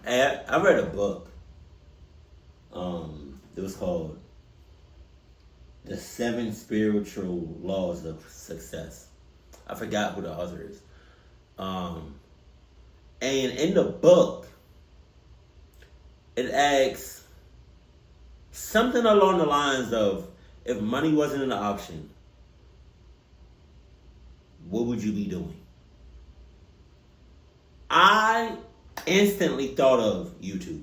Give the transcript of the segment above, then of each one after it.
I read a book. It was called The Seven Spiritual Laws of Success. I forgot who the author is. And in the book, it asks something along the lines of, if money wasn't an option, what would you be doing? I instantly thought of YouTube.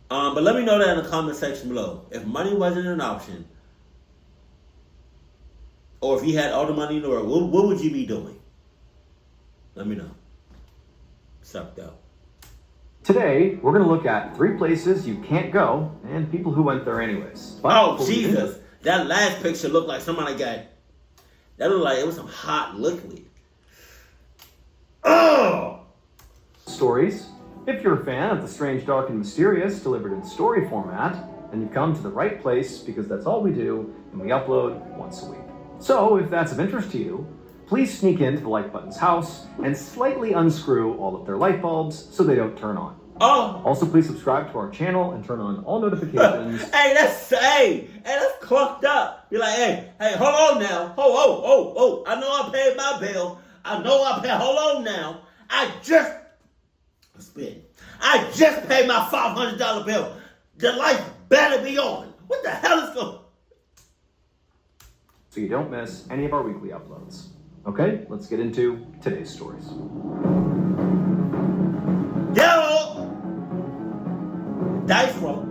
But let me know that in the comment section below. If money wasn't an option, or if you had all the money in the world, what would you be doing? Let me know. Sucked up. Today, we're going to look at 3 places you can't go and people who went there anyways. Oh, Jesus. That last picture looked like somebody that looked like it was some hot liquid. Oh! Stories. If you're a fan of the strange, dark, and mysterious delivered in story format, then you've come to the right place because that's all we do and we upload once a week. So if that's of interest to you, please sneak into the like button's house and slightly unscrew all of their light bulbs so they don't turn on. Oh! Also, please subscribe to our channel and turn on all notifications. Hey, that's clucked up. Be like, hey, hold on now. Oh. I know I paid my bill. Hold on now. I just paid my $500 bill. The light better be on. What the hell is going on? So you don't miss any of our weekly uploads. Okay, let's get into today's stories. Yo! Dice roll.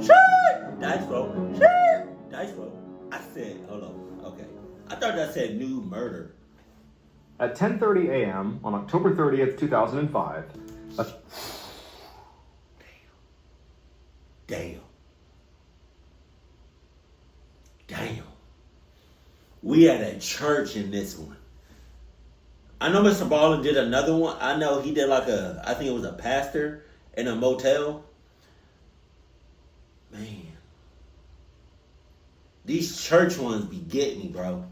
Shit! Dice roll. I said, hold on. Okay. I thought that said new murder. At 10:30 a.m. on October 30th, 2005, Damn. We at a church in this one. I know Mr. Ballin did another one. I know he did I think it was a pastor in a motel. Man. These church ones be getting me, bro.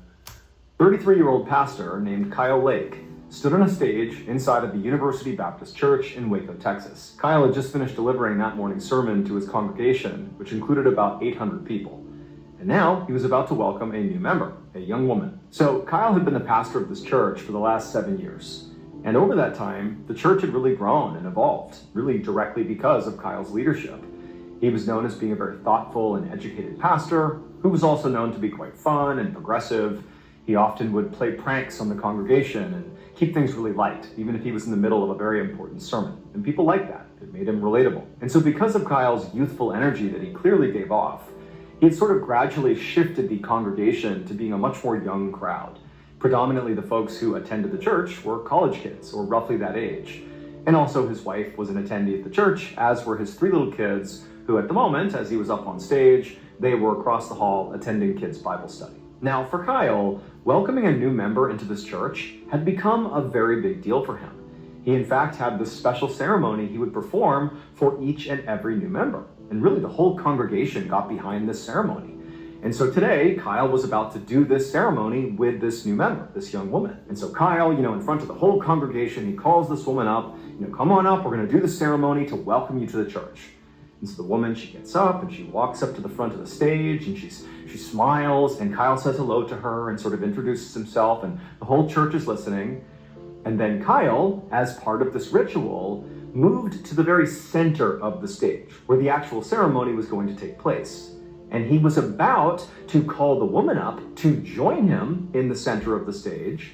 33-year-old pastor named Kyle Lake stood on a stage inside of the University Baptist Church in Waco, Texas. Kyle had just finished delivering that morning's sermon to his congregation, which included about 800 people. And now he was about to welcome a new member, a young woman. So Kyle had been the pastor of this church for the last 7 years. And over that time, the church had really grown and evolved, really directly because of Kyle's leadership. He was known as being a very thoughtful and educated pastor, who was also known to be quite fun and progressive. He often would play pranks on the congregation and keep things really light, even if he was in the middle of a very important sermon. And people liked that. It made him relatable. And so because of Kyle's youthful energy that he clearly gave off, he had sort of gradually shifted the congregation to being a much more young crowd. Predominantly the folks who attended the church were college kids, or roughly that age. And also his wife was an attendee at the church, as were his 3 little kids, who at the moment, as he was up on stage, they were across the hall attending kids' Bible study. Now for Kyle, welcoming a new member into this church had become a very big deal for him. He in fact had this special ceremony he would perform for each and every new member. And really the whole congregation got behind this ceremony. And so today, Kyle was about to do this ceremony with this new member, this young woman. And so Kyle, in front of the whole congregation, he calls this woman up, come on up, we're gonna do the ceremony to welcome you to the church. And so the woman, she gets up and she walks up to the front of the stage and she smiles, and Kyle says hello to her and sort of introduces himself, and the whole church is listening. And then Kyle, as part of this ritual, moved to the very center of the stage where the actual ceremony was going to take place. And he was about to call the woman up to join him in the center of the stage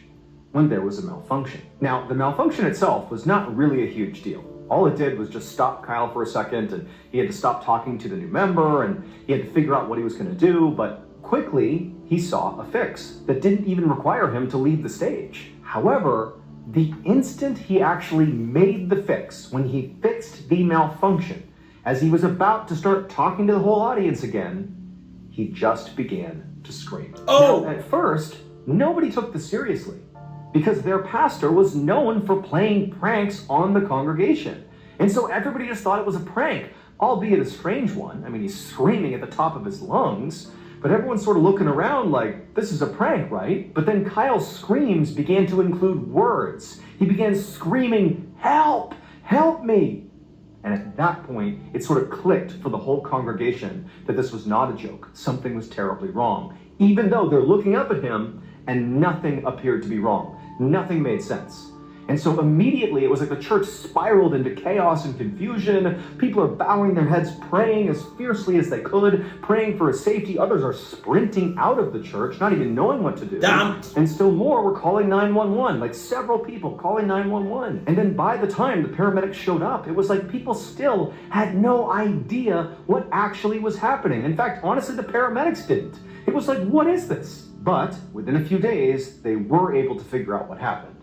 when there was a malfunction. Now, the malfunction itself was not really a huge deal. All it did was just stop Kyle for a second, and he had to stop talking to the new member, and he had to figure out what he was going to do, but quickly he saw a fix that didn't even require him to leave the stage. However, the instant he actually made the fix, when he fixed the malfunction, as he was about to start talking to the whole audience again, he just began to scream. Oh! Now, at first, nobody took this seriously, because their pastor was known for playing pranks on the congregation. And so everybody just thought it was a prank, albeit a strange one. I mean, he's screaming at the top of his lungs, but everyone's sort of looking around like, this is a prank, right? But then Kyle's screams began to include words. He began screaming, help, help me. And at that point, it sort of clicked for the whole congregation that this was not a joke. Something was terribly wrong, even though they're looking up at him and nothing appeared to be wrong. Nothing made sense. And so immediately it was like the church spiraled into chaos and confusion. People are bowing their heads, praying as fiercely as they could, praying for his safety. Others are sprinting out of the church, not even knowing what to do. And still more were calling 911, like several people calling 911. And then by the time the paramedics showed up, it was like people still had no idea what actually was happening. In fact, honestly, the paramedics didn't. It was like, what is this? But within a few days, they were able to figure out what happened.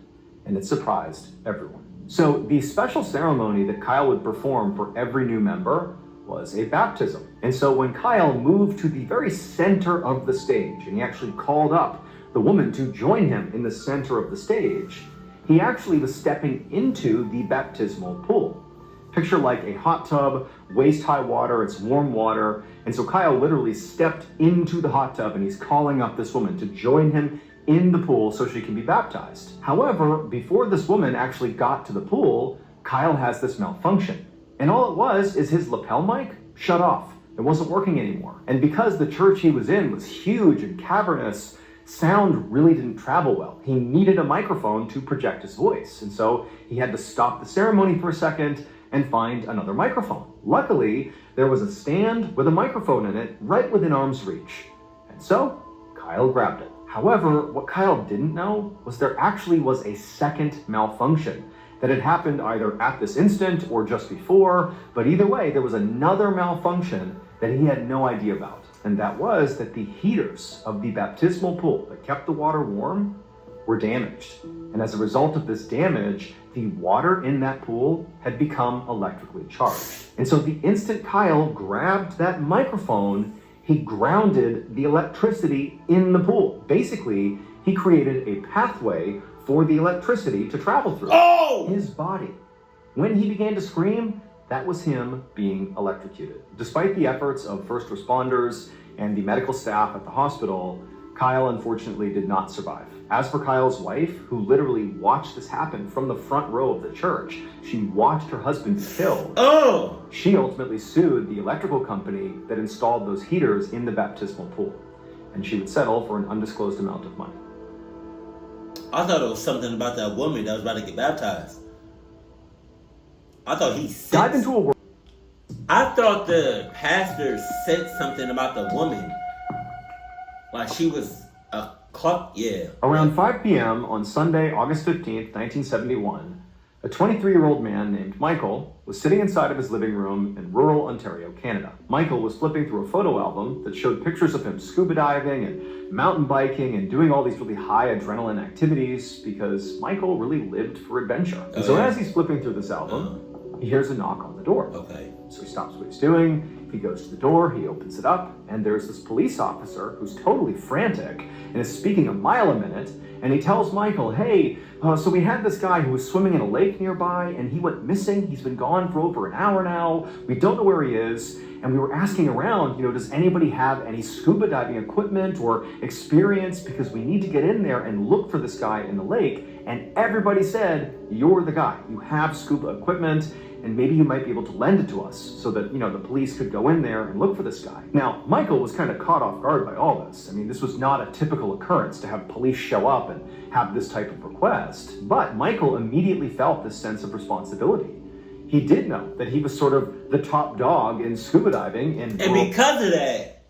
And it surprised everyone. So the special ceremony that Kyle would perform for every new member was a baptism. And so when Kyle moved to the very center of the stage, and he actually called up the woman to join him in the center of the stage, he actually was stepping into the baptismal pool. Picture like a hot tub, waist-high water, it's warm water. And so Kyle literally stepped into the hot tub and he's calling up this woman to join him in the pool so she can be baptized. However, before this woman actually got to the pool, Kyle has this malfunction. And all it was is his lapel mic shut off. It wasn't working anymore. And because the church he was in was huge and cavernous, sound really didn't travel well. He needed a microphone to project his voice. And so he had to stop the ceremony for a second and find another microphone. Luckily, there was a stand with a microphone in it right within arm's reach. And so Kyle grabbed it. However, what Kyle didn't know was there actually was a second malfunction that had happened either at this instant or just before, but either way, there was another malfunction that he had no idea about. And that was that the heaters of the baptismal pool that kept the water warm were damaged. And as a result of this damage, the water in that pool had become electrically charged. And so the instant Kyle grabbed that microphone, he grounded the electricity in the pool. Basically, he created a pathway for the electricity to travel through his body. When he began to scream, that was him being electrocuted. Despite the efforts of first responders and the medical staff at the hospital, Kyle unfortunately did not survive. As for Kyle's wife, who literally watched this happen from the front row of the church, she watched her husband be killed. She ultimately sued the electrical company that installed those heaters in the baptismal pool, and she would settle for an undisclosed amount of money. I thought it was something about that woman that was about to get baptized. I thought he said. Dive into a world. I thought the pastor said something about the woman. Like she was a clock, yeah. Around 5 p.m. on Sunday, August 15th, 1971, a 23-year-old man named Michael was sitting inside of his living room in rural Ontario, Canada. Michael was flipping through a photo album that showed pictures of him scuba diving and mountain biking and doing all these really high adrenaline activities because Michael really lived for adventure. And so as he's flipping through this album, he hears a knock on the door. So he stops what he's doing. He goes to the door, he opens it up, and there's this police officer who's totally frantic and is speaking a mile a minute. And he tells Michael, hey, so we had this guy who was swimming in a lake nearby and he went missing. He's been gone for over an hour now. We don't know where he is. And we were asking around, does anybody have any scuba diving equipment or experience? Because we need to get in there and look for this guy in the lake. And everybody said, you're the guy. You have scuba equipment and maybe you might be able to lend it to us so that, the police could go in there and look for this guy. Now, Michael was kind of caught off guard by all this. I mean, this was not a typical occurrence to have police show up and have this type of request, but Michael immediately felt this sense of responsibility. He did know that he was sort of the top dog in scuba diving. And because of that,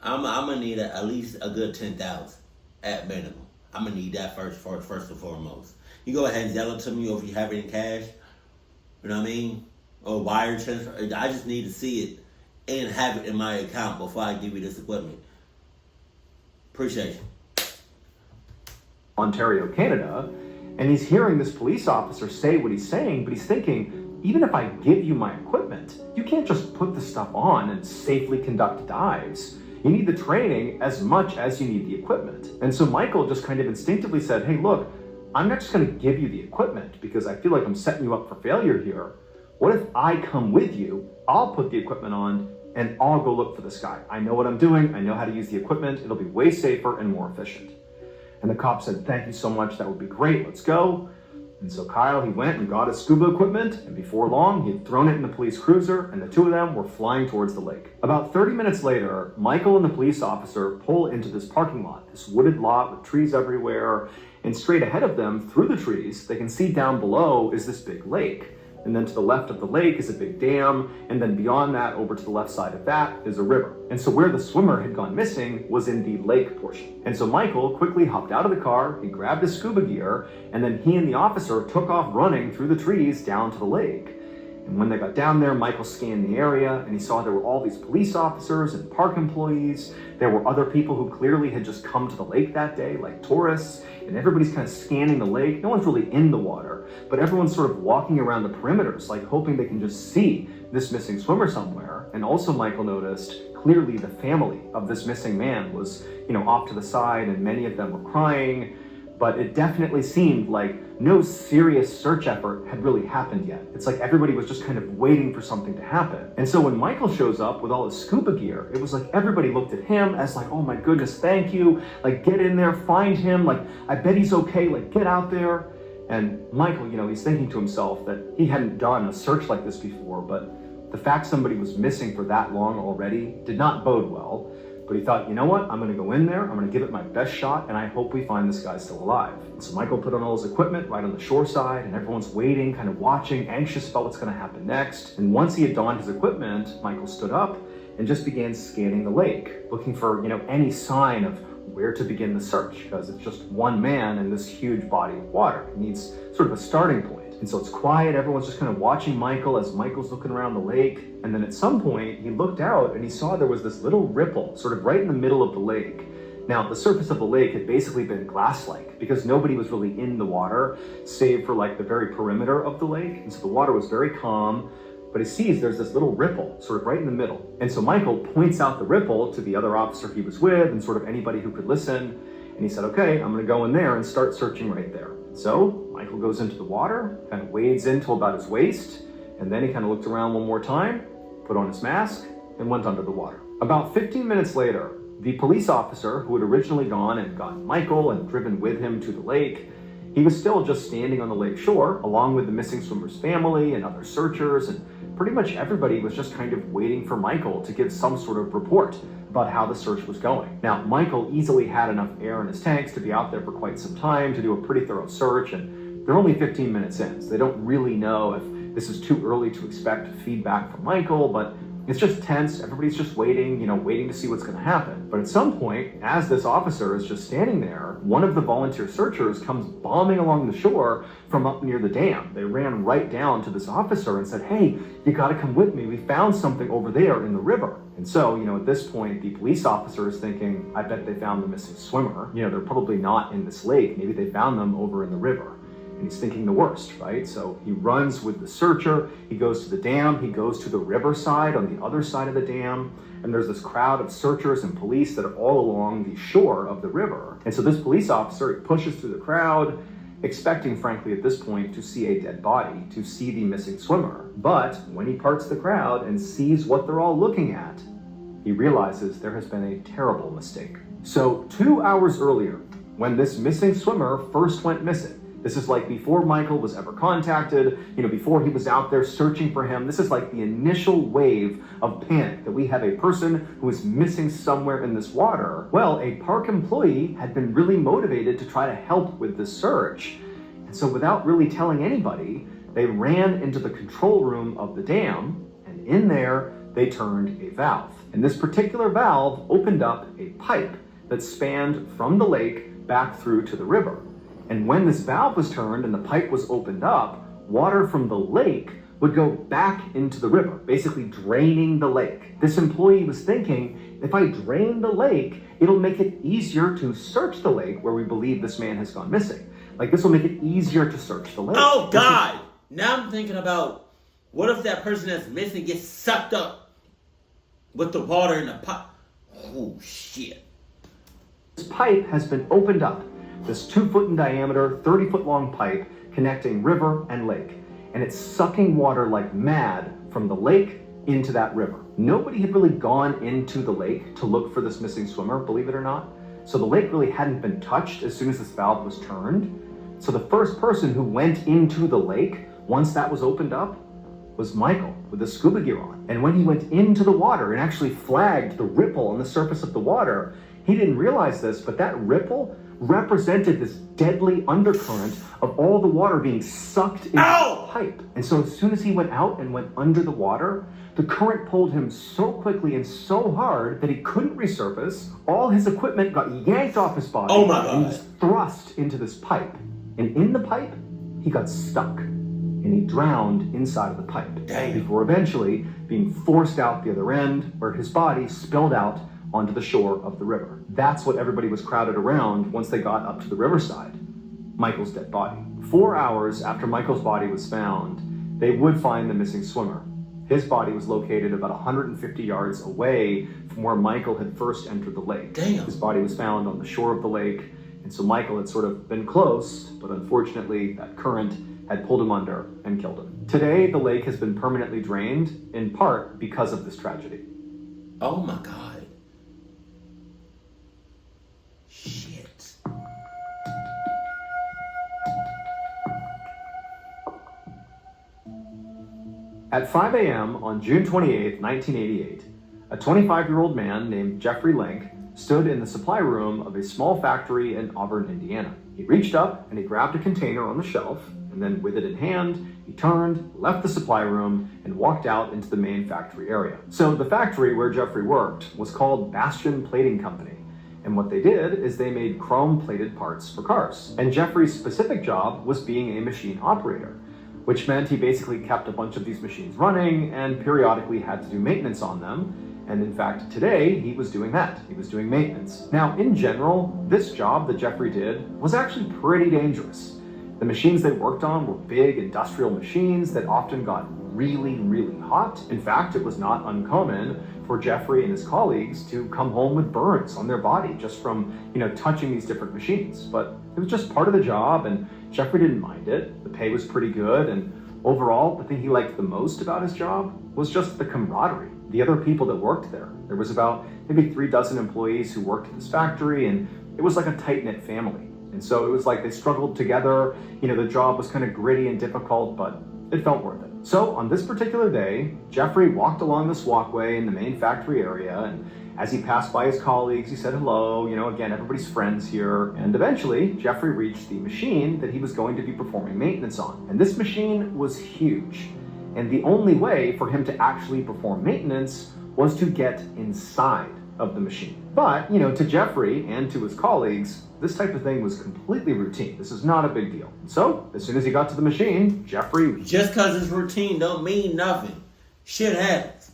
I'm going to need at least a good 10,000 at minimum. I'm going to need that first and foremost. You go ahead and sell it to me, or if you have it in cash, you know what I mean? Or wire transfer. I just need to see it and have it in my account before I give you this equipment. Appreciate you. Ontario, Canada, and he's hearing this police officer say what he's saying, but he's thinking, even if I give you my equipment, you can't just put the stuff on and safely conduct dives. You need the training as much as you need the equipment. And so Michael just kind of instinctively said, hey, look, I'm not just going to give you the equipment because I feel like I'm setting you up for failure here. What if I come with you, I'll put the equipment on, and I'll go look for this guy. I know what I'm doing. I know how to use the equipment. It'll be way safer and more efficient. And the cop said, thank you so much. That would be great. Let's go. And so Kyle, he went and got his scuba equipment, and before long, he had thrown it in the police cruiser, and the two of them were flying towards the lake. About 30 minutes later, Michael and the police officer pull into this parking lot, this wooded lot with trees everywhere, and straight ahead of them, through the trees, they can see down below is this big lake. And then to the left of the lake is a big dam, and then beyond that, over to the left side of that, is a river. And so where the swimmer had gone missing was in the lake portion. And so Michael quickly hopped out of the car, he grabbed his scuba gear, and then he and the officer took off running through the trees down to the lake. And when they got down there, Michael scanned the area, and he saw there were all these police officers and park employees. There were other people who clearly had just come to the lake that day, like tourists, and everybody's kind of scanning the lake. No one's really in the water, but everyone's sort of walking around the perimeters, like hoping they can just see this missing swimmer somewhere. And also Michael noticed clearly the family of this missing man was, off to the side, and many of them were crying. But it definitely seemed like no serious search effort had really happened yet. It's like everybody was just kind of waiting for something to happen. And so when Michael shows up with all his scuba gear, it was like everybody looked at him as like, oh my goodness, thank you. Like, get in there, find him. Like, I bet he's okay. Like, get out there. And Michael, he's thinking to himself that he hadn't done a search like this before, but the fact somebody was missing for that long already did not bode well. But he thought, you know what? I'm going to go in there, I'm going to give it my best shot, and I hope we find this guy still alive. And so Michael put on all his equipment right on the shore side, and everyone's waiting, kind of watching, anxious about what's going to happen next. And once he had donned his equipment, Michael stood up and just began scanning the lake, looking for, any sign of where to begin the search, because it's just one man in this huge body of water. It needs sort of a starting point. And so it's quiet, everyone's just kind of watching Michael as Michael's looking around the lake. And then at some point, he looked out and he saw there was this little ripple, sort of right in the middle of the lake. Now, the surface of the lake had basically been glass-like because nobody was really in the water, save for like the very perimeter of the lake. And so the water was very calm, but he sees there's this little ripple sort of right in the middle. And so Michael points out the ripple to the other officer he was with and sort of anybody who could listen. And he said, okay, I'm gonna go in there and start searching right there. So Michael goes into the water, kind of wades in till about his waist, and then he kind of looked around one more time, put on his mask, and went under the water. About 15 minutes later, the police officer who had originally gone and gotten Michael and driven with him to the lake, he was still just standing on the lake shore, along with the missing swimmer's family and other searchers, and pretty much everybody was just kind of waiting for Michael to give some sort of report about how the search was going. Now, Michael easily had enough air in his tanks to be out there for quite some time to do a pretty thorough search, and they're only 15 minutes in, so they don't really know if this is too early to expect feedback from Michael, but it's just tense. Everybody's just waiting, waiting to see what's going to happen. But at some point, as this officer is just standing there, one of the volunteer searchers comes bombing along the shore from up near the dam. They ran right down to this officer and said, hey, you got to come with me. We found something over there in the river. And so, at this point, the police officer is thinking, I bet they found the missing swimmer. They're probably not in this lake. Maybe they found them over in the river. And he's thinking the worst, right? So he runs with the searcher, he goes to the dam, he goes to the riverside on the other side of the dam, and there's this crowd of searchers and police that are all along the shore of the river. And so this police officer pushes through the crowd, expecting, frankly, at this point, to see a dead body, to see the missing swimmer. But when he parts the crowd and sees what they're all looking at, he realizes there has been a terrible mistake. So 2 hours earlier, when this missing swimmer first went missing, this is like before Michael was ever contacted, before he was out there searching for him. This is like the initial wave of panic that we have a person who is missing somewhere in this water. Well, a park employee had been really motivated to try to help with this search. And so without really telling anybody, they ran into the control room of the dam, and in there, they turned a valve. And this particular valve opened up a pipe that spanned from the lake back through to the river. And when this valve was turned and the pipe was opened up, water from the lake would go back into the river, basically draining the lake. This employee was thinking, if I drain the lake, it'll make it easier to search the lake where we believe this man has gone missing. Like, this will make it easier to search the lake. Oh, God! Now I'm thinking about, what if that person that's missing gets sucked up with the water in the pot? Oh, shit. This pipe has been opened up. This 2-foot in diameter, 30-foot long pipe connecting river and lake. And it's sucking water like mad from the lake into that river. Nobody had really gone into the lake to look for this missing swimmer, believe it or not. So the lake really hadn't been touched as soon as this valve was turned. So the first person who went into the lake, once that was opened up, was Michael with the scuba gear on. And when he went into the water and actually flagged the ripple on the surface of the water, he didn't realize this, but that ripple represented this deadly undercurrent of all the water being sucked into the pipe. And so as soon as he went out and went under the water, the current pulled him so quickly and so hard that he couldn't resurface. All his equipment got yanked off his body. Oh my God. And he was thrust into this pipe. And in the pipe, he got stuck. And he drowned inside of the pipe. Damn. Before eventually being forced out the other end, where his body spilled out onto the shore of the river. That's what everybody was crowded around once they got up to the riverside. Michael's dead body. 4 hours after Michael's body was found, they would find the missing swimmer. His body was located about 150 yards away from where Michael had first entered the lake. Damn. His body was found on the shore of the lake, and so Michael had sort of been close, but unfortunately that current had pulled him under and killed him. Today, the lake has been permanently drained, in part because of this tragedy. Oh my God. Shit. At 5 a.m. on June 28, 1988, a 25-year-old man named Jeffrey Link stood in the supply room of a small factory in Auburn, Indiana. He reached up and he grabbed a container on the shelf, and then with it in hand, he turned, left the supply room, and walked out into the main factory area. So the factory where Jeffrey worked was called Bastion Plating Company, and what they did is they made chrome-plated parts for cars. And Jeffrey's specific job was being a machine operator, which meant he basically kept a bunch of these machines running and periodically had to do maintenance on them. And in fact, today, he was doing that. He was doing maintenance. Now, in general, this job that Jeffrey did was actually pretty dangerous. The machines they worked on were big industrial machines that often got really, really hot. In fact, it was not uncommon for Jeffrey and his colleagues to come home with burns on their body just from, touching these different machines. But it was just part of the job, and Jeffrey didn't mind it. The pay was pretty good, and overall, the thing he liked the most about his job was just the camaraderie. The other people that worked there. There was about maybe 36 employees who worked at this factory, and it was like a tight-knit family. And so it was like they struggled together. The job was kind of gritty and difficult, but it felt worth it. So on this particular day, Jeffrey walked along this walkway in the main factory area, and as he passed by his colleagues, he said hello. Again, everybody's friends here. And eventually, Jeffrey reached the machine that he was going to be performing maintenance on. And this machine was huge. And the only way for him to actually perform maintenance was to get inside of the machine. But, to Jeffrey and to his colleagues, this type of thing was completely routine. This is not a big deal. So, as soon as he got to the machine, Jeffrey... Just because it's routine don't mean nothing. Shit happens.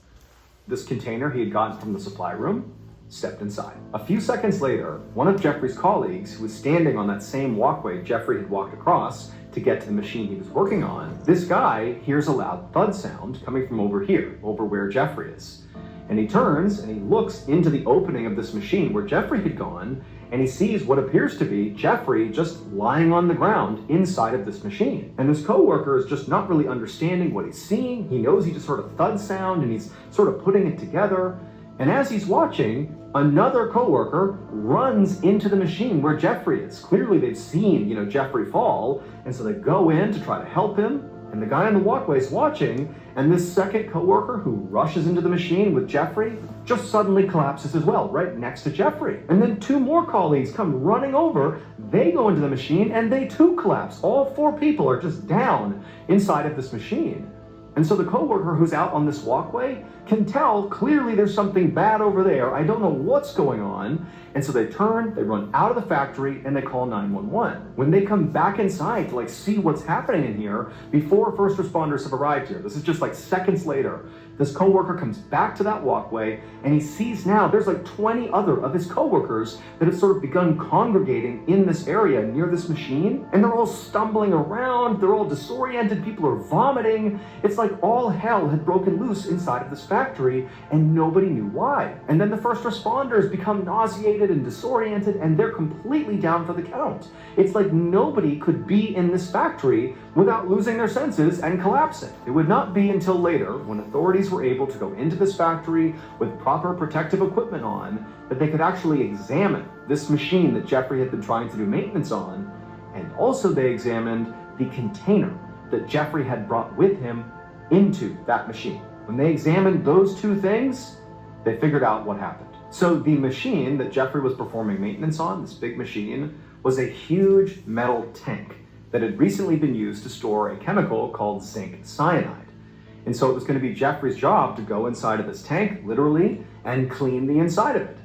This container he had gotten from the supply room stepped inside. A few seconds later, one of Jeffrey's colleagues, who was standing on that same walkway Jeffrey had walked across to get to the machine he was working on, this guy hears a loud thud sound coming from over here, over where Jeffrey is. And he turns and he looks into the opening of this machine where Jeffrey had gone, and he sees what appears to be Jeffrey just lying on the ground inside of this machine. And his coworker is just not really understanding what he's seeing. He knows he just heard a thud sound and he's sort of putting it together. And as he's watching, another coworker runs into the machine where Jeffrey is. Clearly they've seen, Jeffrey fall, and so they go in to try to help him. And the guy on the walkway is watching, and this second coworker who rushes into the machine with Jeffrey just suddenly collapses as well, right next to Jeffrey. And then two more colleagues come running over. They go into the machine, and they too collapse. All four people are just down inside of this machine. And so the coworker who's out on this walkway can tell clearly there's something bad over there. I don't know what's going on. And so they turn, they run out of the factory, and they call 911. When they come back inside to see what's happening in here before first responders have arrived here, this is just seconds later, this coworker comes back to that walkway, and he sees now there's 20 other of his coworkers that have sort of begun congregating in this area near this machine, and they're all stumbling around, they're all disoriented, people are vomiting. It's like all hell had broken loose inside of this factory, and nobody knew why. And then the first responders become nauseated and disoriented, and they're completely down for the count. It's like nobody could be in this factory without losing their senses and collapsing. It would not be until later, when authorities employees were able to go into this factory with proper protective equipment on, that they could actually examine this machine that Jeffrey had been trying to do maintenance on, and also they examined the container that Jeffrey had brought with him into that machine. When they examined those two things, they figured out what happened. So the machine that Jeffrey was performing maintenance on, this big machine, was a huge metal tank that had recently been used to store a chemical called zinc cyanide. And so it was going to be Jeffrey's job to go inside of this tank, literally, and clean the inside of it.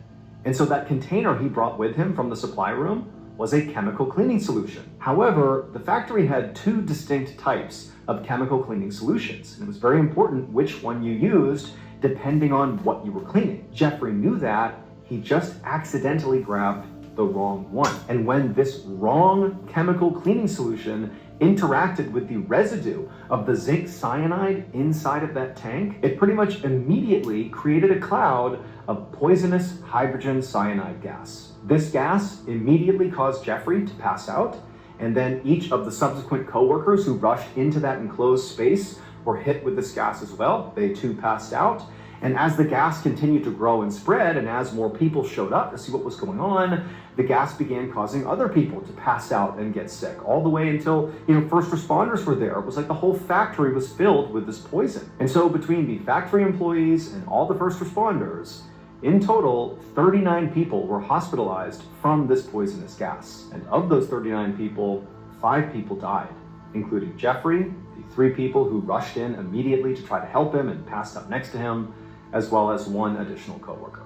And so that container he brought with him from the supply room was a chemical cleaning solution. However, the factory had two distinct types of chemical cleaning solutions, and it was very important which one you used depending on what you were cleaning. Jeffrey knew that. He just accidentally grabbed the wrong one. And when this wrong chemical cleaning solution interacted with the residue of the zinc cyanide inside of that tank, it pretty much immediately created a cloud of poisonous hydrogen cyanide gas. This gas immediately caused Jeffrey to pass out, and then each of the subsequent coworkers who rushed into that enclosed space were hit with this gas as well. They too passed out. And as the gas continued to grow and spread, and as more people showed up to see what was going on, the gas began causing other people to pass out and get sick, all the way until, first responders were there. It was like the whole factory was filled with this poison. And so between the factory employees and all the first responders, in total, 39 people were hospitalized from this poisonous gas. And of those 39 people, 5 people died, including Jeffrey, the 3 people who rushed in immediately to try to help him and passed out next to him, as well as 1 additional coworker.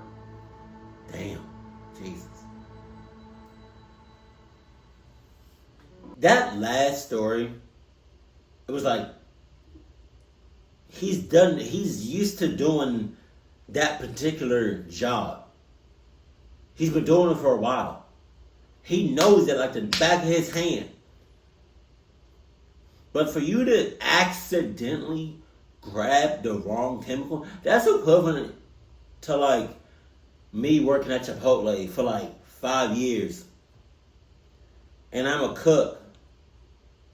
Damn, Jesus. That last story, it was like, he's used to doing that particular job. He's been doing it for a while. He knows it like the back of his hand. But for you to accidentally grab the wrong chemical, that's equivalent to like me working at Chipotle for like 5 years. And I'm a cook.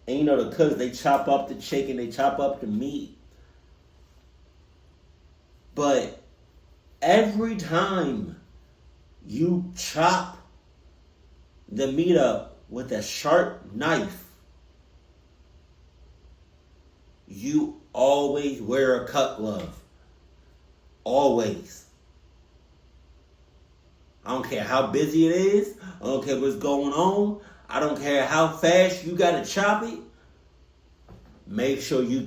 And the cooks, they chop up the chicken, they chop up the meat. But every time you chop the meat up with a sharp knife, you always wear a cut glove. Always. I don't care how busy it is. I don't care what's going on. I don't care how fast you gotta chop it. Make sure you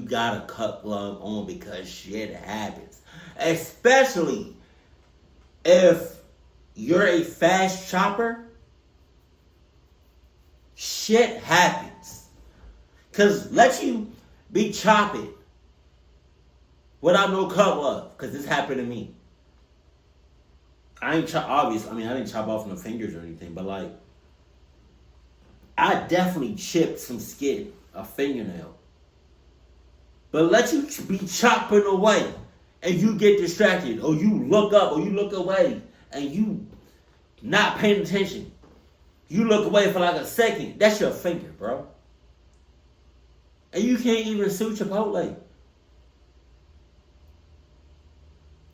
got a cut glove on, because shit happens. Especially if you're a fast chopper, shit happens. Because let you be chopping without no cut glove, because this happened to me. I didn't chop off no fingers or anything, but like, I definitely chipped some skin, a fingernail. But let you be chopping away and you get distracted, or you look up or you look away and you not paying attention. You look away for like a second. That's your finger, bro. And you can't even sue Chipotle.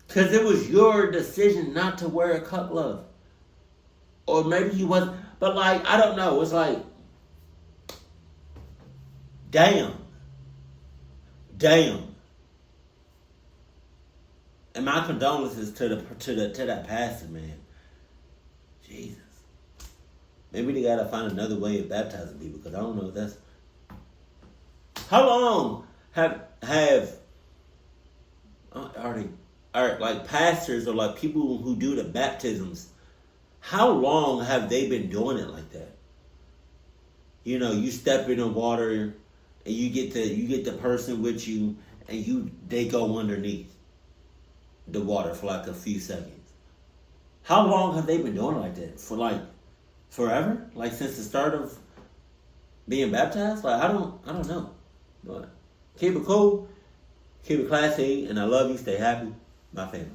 Because it was your decision not to wear a cut glove. Or maybe you wasn't. But like, I don't know. It's like, damn. And my condolences to that pastor, man. Jesus. Maybe they gotta find another way of baptizing people, because I don't know if that's. How long have are like pastors or like people who do the baptisms? How long have they been doing it like that? You step in the water and you get the person with you, and they go underneath the water for like a few seconds. How long have they been doing it like that? For like forever? Like since the start of being baptized? Like I don't know. But keep it cool, keep it classy, and I love you. Stay happy, my family.